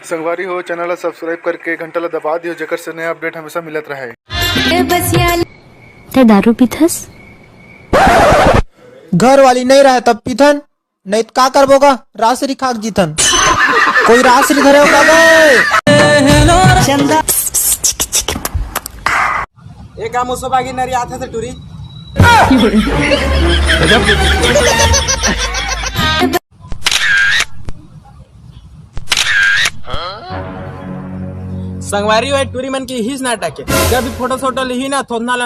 संगवारी हो चैनल ला सब्सक्राइब करके घंटा ला दबा दियो जेकर से नया अपडेट हमेशा मिलत रहे। ते दारू पीथस? घर वाली नहीं रहे तब पीथन, नहीं तो का करबोगा रासरी खाक जीथन। कोई रासरी धरे होगा एक आमुसो बागी नरी आथे से टूरी संगवारी हुए टूरी मन की हिस नाटक है। जब भी फोटो सोटो ली ना थोड़ा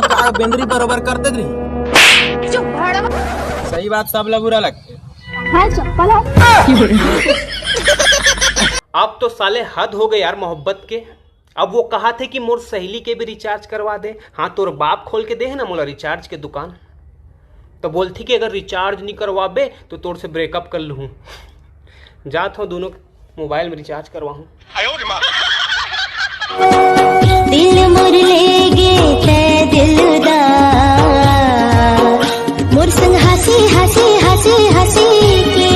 का बेंदरी बरोबर करते रही। सही बात सब लोग बुरा लगते। अब तो साले हद हो गए यार मोहब्बत के। अब वो कहा थे कि मोर सहेली के भी रिचार्ज करवा दे। हाँ तोर बाप खोल के दे है ना मोला रिचार्ज के दुकान। तो बोलती कि अगर रिचार्ज नहीं करवाबे तो तोर से ब्रेकअप कर लूँ। जात हो दोनों मोबाइल में रिचार्ज करवाऊँ। दिल मोर ले गे ते दिलदार मोर संग हंसी हंसी हंसी हंसी के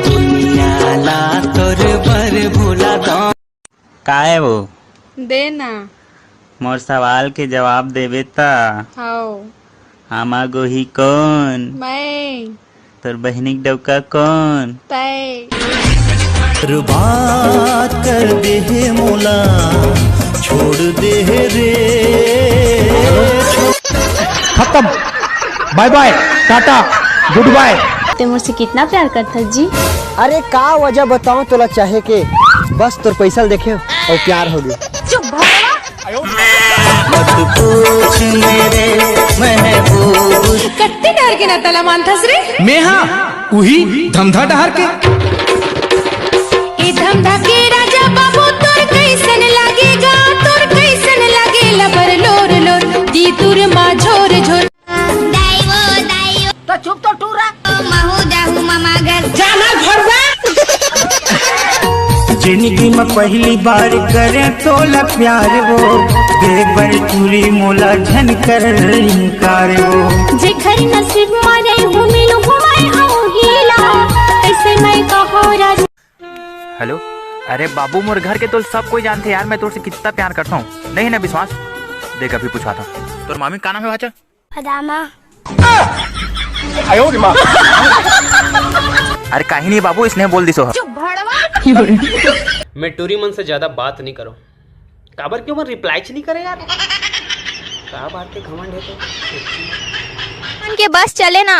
दुनिया ला तोर बर भूला दो। का है वो देना मोर सवाल के जवाब देवे ता। हाओ आमा गोही कौन? मैं तोर बहनिक डौका कौन? तय बात कर दे है मोला छोड़ दे है रे। खत्म, bye bye tata goodbye. ते मुझसे कितना प्यार करता जी? अरे का वजह बताऊं तोला चाहे के बस तोर पैसा देखे और प्यार हो गया। चुप भगवा। मत पूछ मेरे महबूब कट्टे डर के ना तला मानथस रे। मैं हाँ उही धमधा डहर के ए धमधा के राजा बाबू तोर कैसन लागेगा तोर कैसन लागेला बर लोर लोर दी तुर मा झोर झोर दाइवो दाइवो तो चुप तो टूरा महू दाहू मामा घर जाना घरवा। जिंदगी में पहली बार करे तोला प्यार वो देख बर पूरी मोला झन कर इनकार वो जे खरी नसीब मारे हूँ मिलूं घुमाए आऊँ हीला ऐसे मैं कहो राज। हेलो, अरे बाबू मोर घर के तो सब कोई जानते यार मैं तुझसे कितना प्यार करता हूँ। नहीं ना विश्वास देख अभी पूछा था तोर मामी का नाम है बाचा? फदामा। अरे कहीं नहीं बाबू इसने बोल दी सो। मैं टूरी मन से ज्यादा बात नहीं करो। काबर क्यों मन रिप्लाई नहीं करे यार। का बात के घमंड है तो मन के बस चले ना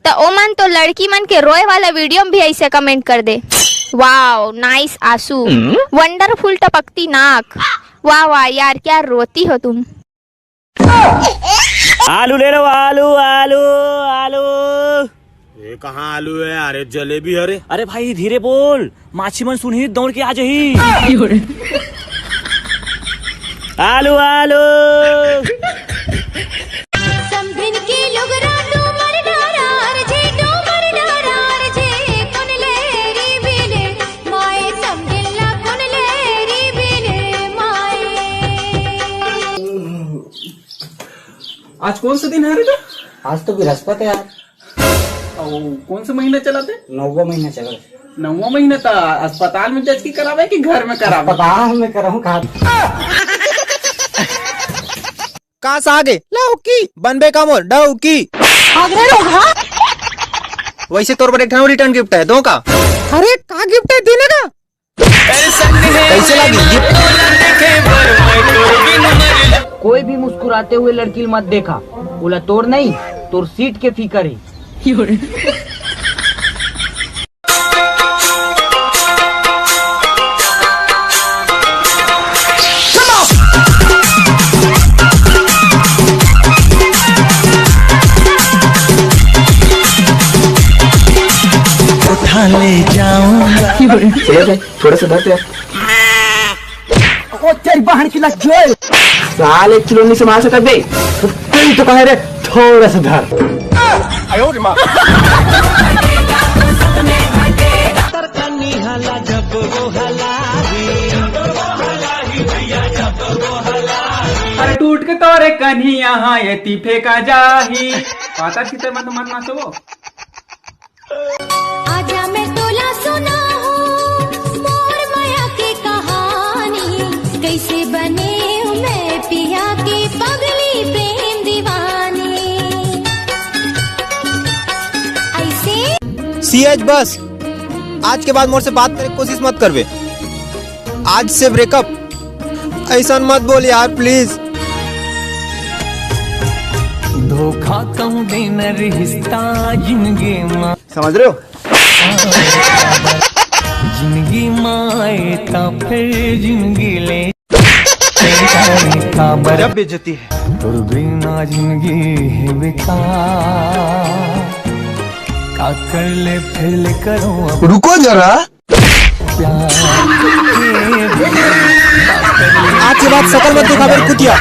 तो ओ मन तो लड़की मन के रोए वाला वीडियो में भी ऐसे कमेंट कर दे। वाओ नाइस आंसू वंडरफुल टपकती नाक। वाह वाह यार क्या रोती हो तुम। आलू ले लो आलू आलू आलू। ये कहाँ आलू है? अरे जलेबी अरे अरे भाई धीरे बोल माछी मन सुनही दौड़ के आ जाही। आलू आलू समधिन के लोग रातों मर डरार जे तो मर डरार जे कोन लेरी बिले माए समधिन ला कोन लेरी बिले माए। आज कौन सा दिन है रे? आज तो बृहस्पति है यार। कौन सा महीना चलाते? 9वां महीना चल रहा। 9वां महीना था। अस्पताल में जज की करावे कि घर में करावे? अस्पताल में कराऊं कहा कहाँ से आगे लौकी बनबे का मोर डौकी वैसे तोर पर एक रिटर्न गिफ्ट है दो का। अरे का गिफ्ट है देने का कैसे लगी गिफ्ट? कोई भी मुस्कुराते हुए लड़की मत देखा बोला तोर नहीं तोर सीट के फीकर है। उठा ले जाऊंगा थोड़ा सा धरते तेरी बहन की लग जोए साल 1 किलो नहीं संभाल सकते बे तो कहे रे थोड़ा सा धर। अरे टूट के तोरे कन्हिया ये तीफे का जाही पाता चितर मत नाचो। आजा मैं तोला सुना हूँ CH बस, आज के बाद मोर से बात करने की कोशिश मत करवे। आज से ब्रेकअप। ऐसा मत बोल यार प्लीज। धोखा कहूँ देना रिश्ता जिंदगी माँ, समझ रहे हो? जिंदगी माए ता फिर जिंदगी ले जब बेइज्जती है तुर बिना जिंदगी है बेकार, का कर ले फिर ले करो रुको जरा। प्यार आज के बाद शकल मत दिखा मेरे कुतिया।